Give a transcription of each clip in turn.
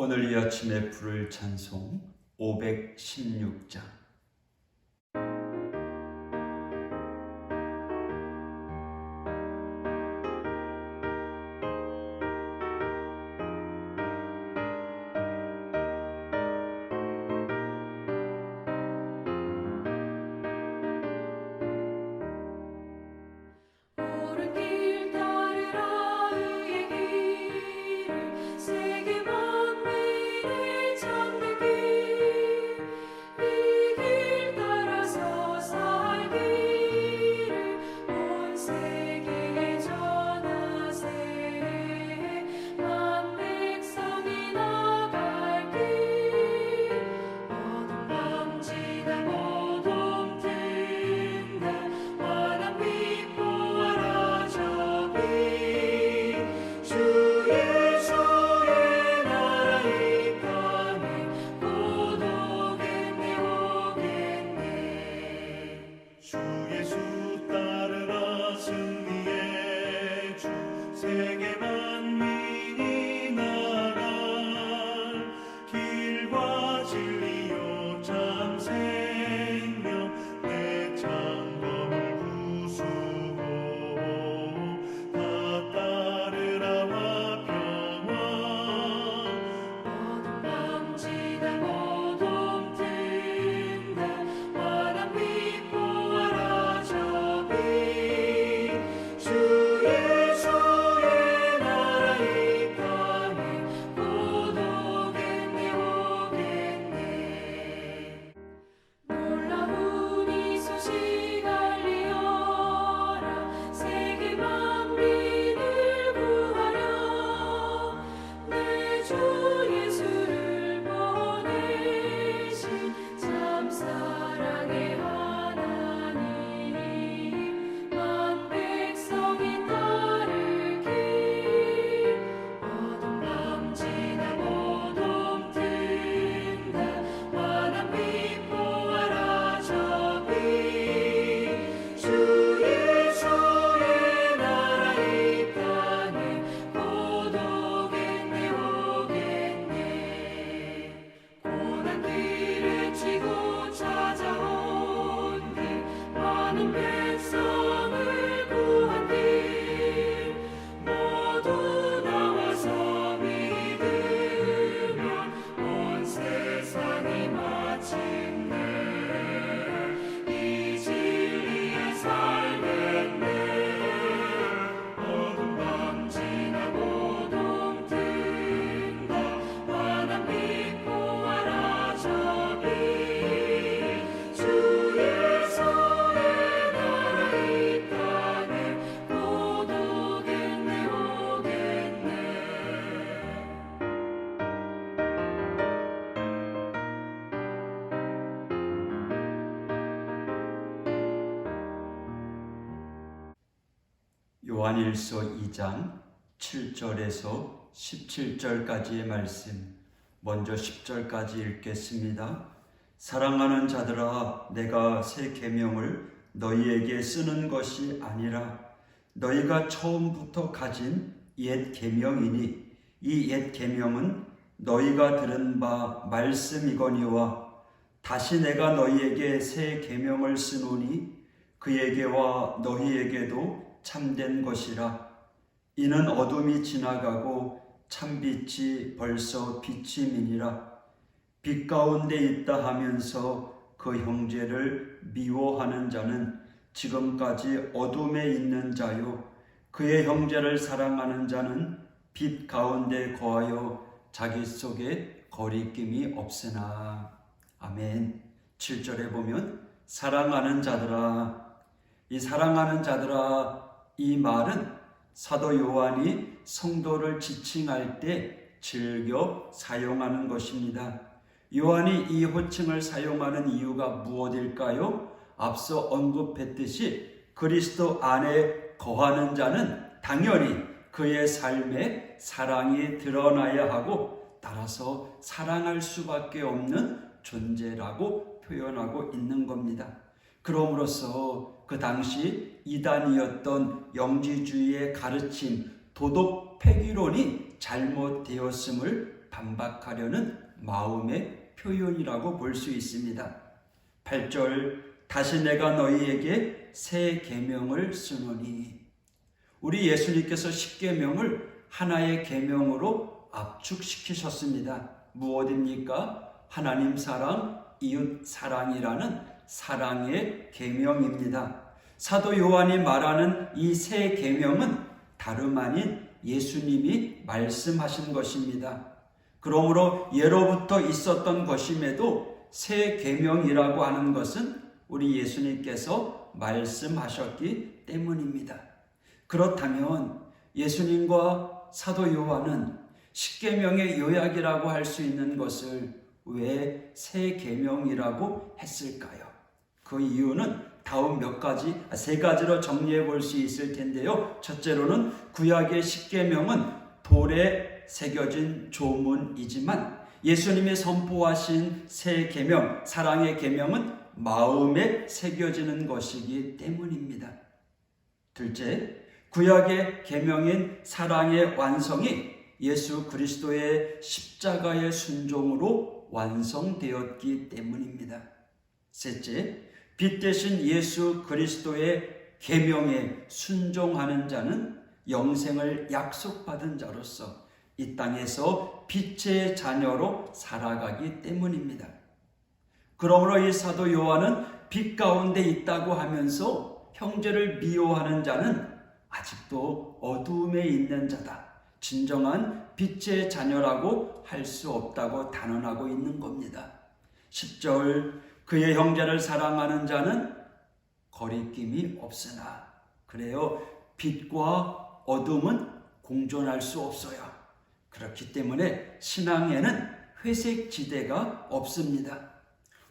오늘 이 아침에 부를 찬송 516장. 요한일서 2장 7절에서 17절까지의 말씀, 먼저 10절까지 읽겠습니다. 사랑하는 자들아, 내가 새 계명을 너희에게 쓰는 것이 아니라 너희가 처음부터 가진 옛 계명이니 이 옛 계명은 너희가 들은 바 말씀이거니와 다시 내가 너희에게 새 계명을 쓰노니 그에게와 너희에게도 참된 것이라. 이는 어둠이 지나가고 참빛이 벌써 빛이 미니라. 빛 가운데 있다 하면서 그 형제를 미워하는 자는 지금까지 어둠에 있는 자요, 그의 형제를 사랑하는 자는 빛 가운데 거하여 자기 속에 거리낌이 없으나. 아멘. 7절에 보면 사랑하는 자들아, 이 사랑하는 자들아, 이 말은 사도 요한이 성도를 지칭할 때 즐겨 사용하는 것입니다. 요한이 이 호칭을 사용하는 이유가 무엇일까요? 앞서 언급했듯이 그리스도 안에 거하는 자는 당연히 그의 삶에 사랑이 드러나야 하고 따라서 사랑할 수밖에 없는 존재라고 표현하고 있는 겁니다. 그럼으로써 그 당시 이단이었던 영지주의의 가르침, 도덕 폐기론이 잘못되었음을 반박하려는 마음의 표현이라고 볼 수 있습니다. 8절 다시 내가 너희에게 새 계명을 쓰노니. 우리 예수님께서 십계명을 하나의 계명으로 압축시키셨습니다. 무엇입니까? 하나님 사랑, 이웃 사랑이라는 사랑의 계명입니다. 사도 요한이 말하는 이 새 계명은 다름 아닌 예수님이 말씀하신 것입니다. 그러므로 예로부터 있었던 것임에도 새 계명이라고 하는 것은 우리 예수님께서 말씀하셨기 때문입니다. 그렇다면 예수님과 사도 요한은 십계명의 요약이라고 할 수 있는 것을 왜 새 계명이라고 했을까요? 그 이유는 다음 세 가지로 정리해 볼 수 있을 텐데요. 첫째로는 구약의 십계명은 돌에 새겨진 조문이지만 예수님이 선포하신 새 계명, 사랑의 계명은 마음에 새겨지는 것이기 때문입니다. 둘째, 구약의 계명인 사랑의 완성이 예수 그리스도의 십자가의 순종으로 완성되었기 때문입니다. 셋째, 빛 대신 예수 그리스도의 계명에 순종하는 자는 영생을 약속받은 자로서 이 땅에서 빛의 자녀로 살아가기 때문입니다. 그러므로 이 사도 요한은 빛 가운데 있다고 하면서 형제를 미워하는 자는 아직도 어두움에 있는 자다. 진정한 빛의 자녀라고 할 수 없다고 단언하고 있는 겁니다. 10절 그의 형제를 사랑하는 자는 거리낌이 없으나. 그래요. 빛과 어둠은 공존할 수 없어요. 그렇기 때문에 신앙에는 회색 지대가 없습니다.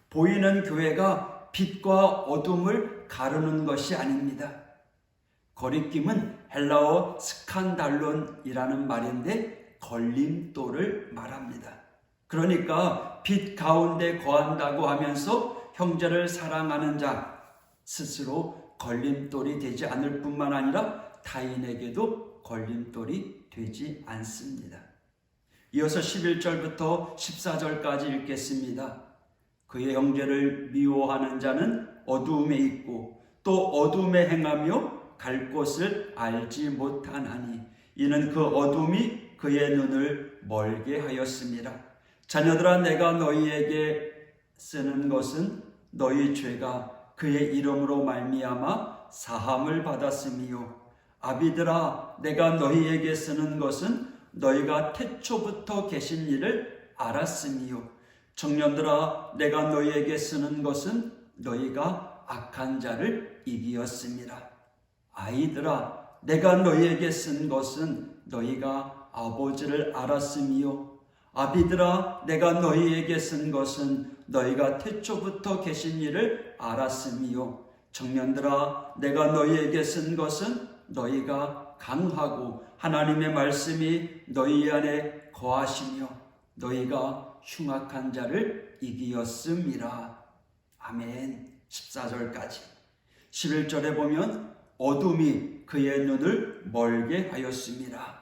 보이는 교회가 빛과 어둠을 가르는 것이 아닙니다. 거리낌은 헬라어 스칸달론이라는 말인데 걸림돌을 말합니다. 그러니까 빛 가운데 거한다고 하면서 형제를 사랑하는 자 스스로 걸림돌이 되지 않을 뿐만 아니라 타인에게도 걸림돌이 되지 않습니다. 이어서 11절부터 14절까지 읽겠습니다. 그의 형제를 미워하는 자는 어두움에 있고 또 어두움에 행하며 갈 곳을 알지 못하나니 이는 그 어둠이 그의 눈을 멀게 하였습니다. 자녀들아 내가 너희에게 쓰는 것은 너희 죄가 그의 이름으로 말미암아 사함을 받았으며 아비들아 내가 너희에게 쓰는 것은 너희가 태초부터 계신 일을 알았으며 청년들아 내가 너희에게 쓰는 것은 너희가 악한 자를 이기었습니다. 아이들아 내가 너희에게 쓴 것은 너희가 아버지를 알았으며 아비들아 내가 너희에게 쓴 것은 너희가 태초부터 계신 일을 알았으며 청년들아 내가 너희에게 쓴 것은 너희가 강하고 하나님의 말씀이 너희 안에 거하시며 너희가 흉악한 자를 이기었음이라. 아멘. 14절까지. 11절에 보면 어둠이 그의 눈을 멀게 하였습니다.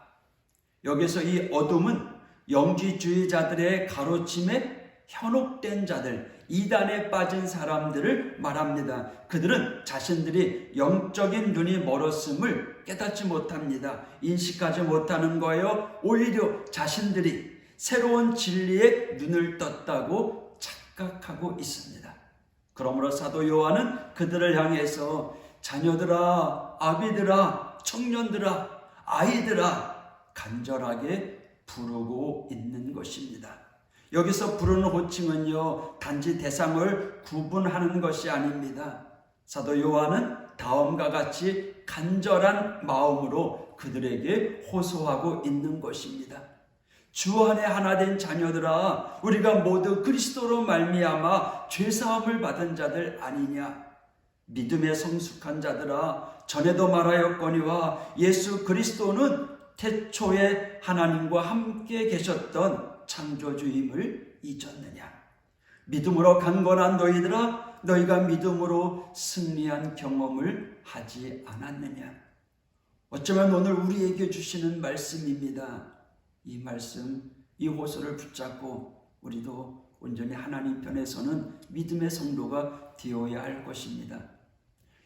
여기서 이 어둠은 영지주의자들의 가로침에 현혹된 자들, 이단에 빠진 사람들을 말합니다. 그들은 자신들이 영적인 눈이 멀었음을 깨닫지 못합니다. 인식하지 못하는 거예요. 오히려 자신들이 새로운 진리에 눈을 떴다고 착각하고 있습니다. 그러므로 사도 요한은 그들을 향해서 자녀들아, 아비들아, 청년들아, 아이들아 간절하게 부르고 있는 것입니다. 여기서 부르는 호칭은요, 단지 대상을 구분하는 것이 아닙니다. 사도 요한은 다음과 같이 간절한 마음으로 그들에게 호소하고 있는 것입니다. 주 안에 하나 된 자녀들아, 우리가 모두 그리스도로 말미암아 죄사함을 받은 자들 아니냐. 믿음에 성숙한 자들아, 전에도 말하였거니와 예수 그리스도는 태초에 하나님과 함께 계셨던 창조주임을 잊었느냐. 믿음으로 강건한 너희들아, 너희가 믿음으로 승리한 경험을 하지 않았느냐. 어쩌면 오늘 우리에게 주시는 말씀입니다. 이 말씀 이 호소를 붙잡고 우리도 온전히 하나님 편에서는 믿음의 성도가 되어야 할 것입니다.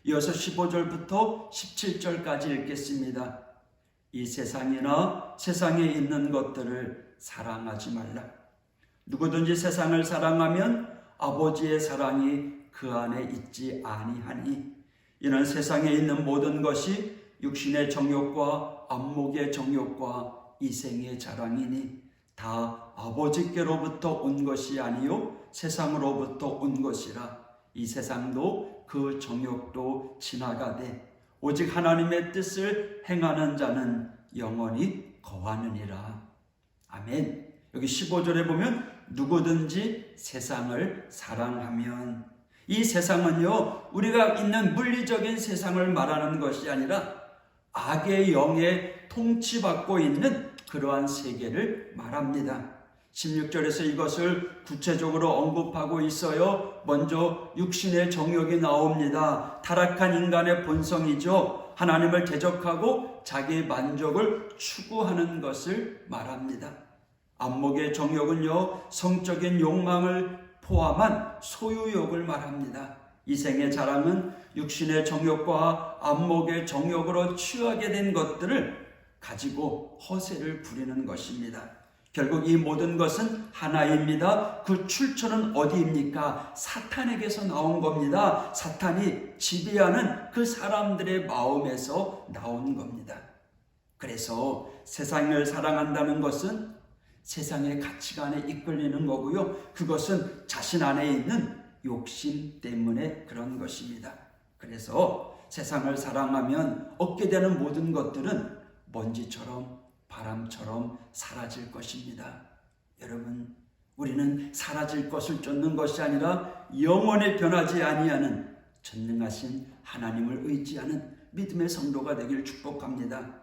이어서 15절부터 17절까지 읽겠습니다. 이 세상이나 세상에 있는 것들을 사랑하지 말라. 누구든지 세상을 사랑하면 아버지의 사랑이 그 안에 있지 아니하니 이는 세상에 있는 모든 것이 육신의 정욕과 안목의 정욕과 이생의 자랑이니 다 아버지께로부터 온 것이 아니요 세상으로부터 온 것이라. 이 세상도 그 정욕도 지나가되 오직 하나님의 뜻을 행하는 자는 영원히 거하느니라. 아멘. 여기 15절에 보면 누구든지 세상을 사랑하면, 이 세상은요 우리가 있는 물리적인 세상을 말하는 것이 아니라 악의 영에 통치받고 있는 그러한 세계를 말합니다. 16절에서 이것을 구체적으로 언급하고 있어요. 먼저 육신의 정욕이 나옵니다. 타락한 인간의 본성이죠. 하나님을 대적하고 자기의 만족을 추구하는 것을 말합니다. 안목의 정욕은요 성적인 욕망을 포함한 소유욕을 말합니다. 이생의 자랑은 육신의 정욕과 안목의 정욕으로 취하게 된 것들을 가지고 허세를 부리는 것입니다. 결국 이 모든 것은 하나입니다. 그 출처는 어디입니까? 사탄에게서 나온 겁니다. 사탄이 지배하는 그 사람들의 마음에서 나온 겁니다. 그래서 세상을 사랑한다는 것은 세상의 가치관에 이끌리는 거고요. 그것은 자신 안에 있는 욕심 때문에 그런 것입니다. 그래서 세상을 사랑하면 얻게 되는 모든 것들은 먼지처럼 바람처럼 사라질 것입니다. 여러분, 우리는 사라질 것을 쫓는 것이 아니라 영원히 변하지 아니하는 전능하신 하나님을 의지하는 믿음의 성도가 되길 축복합니다.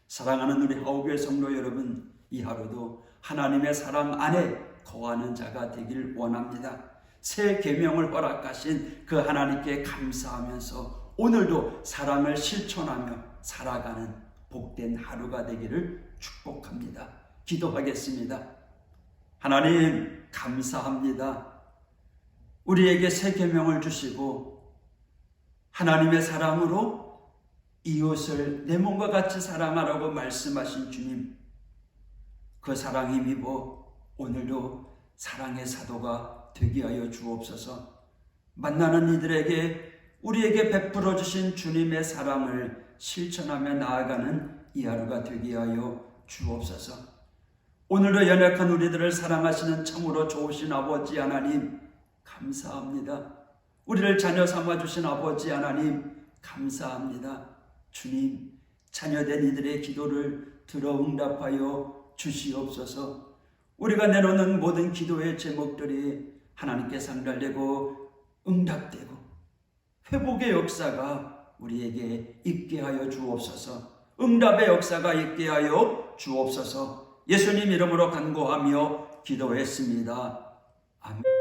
사랑하는 우리 하우교회 성도 여러분, 이 하루도 하나님의 사랑 안에 거하는 자가 되길 원합니다. 새 계명을 허락하신 그 하나님께 감사하면서 오늘도 사랑을 실천하며 살아가는 복된 하루가 되기를 축복합니다. 기도하겠습니다. 하나님 감사합니다. 우리에게 새 계명을 주시고 하나님의 사랑으로 이웃을 내 몸과 같이 사랑하라고 말씀하신 주님, 그 사랑 힘입어 오늘도 사랑의 사도가 되게 하여 주옵소서. 만나는 이들에게 우리에게 베풀어 주신 주님의 사랑을 실천하며 나아가는 이 하루가 되게 하여 주옵소서. 오늘도 연약한 우리들을 사랑하시는 참으로 좋으신 아버지 하나님 감사합니다. 우리를 자녀 삼아주신 아버지 하나님 감사합니다. 주님, 자녀된 이들의 기도를 들어 응답하여 주시옵소서. 우리가 내놓는 모든 기도의 제목들이 하나님께 상달되고 응답되고 회복의 역사가 우리에게 있게 하여 주옵소서. 응답의 역사가 있게 하여 주옵소서. 예수님 이름으로 간구하며 기도했습니다. 아멘.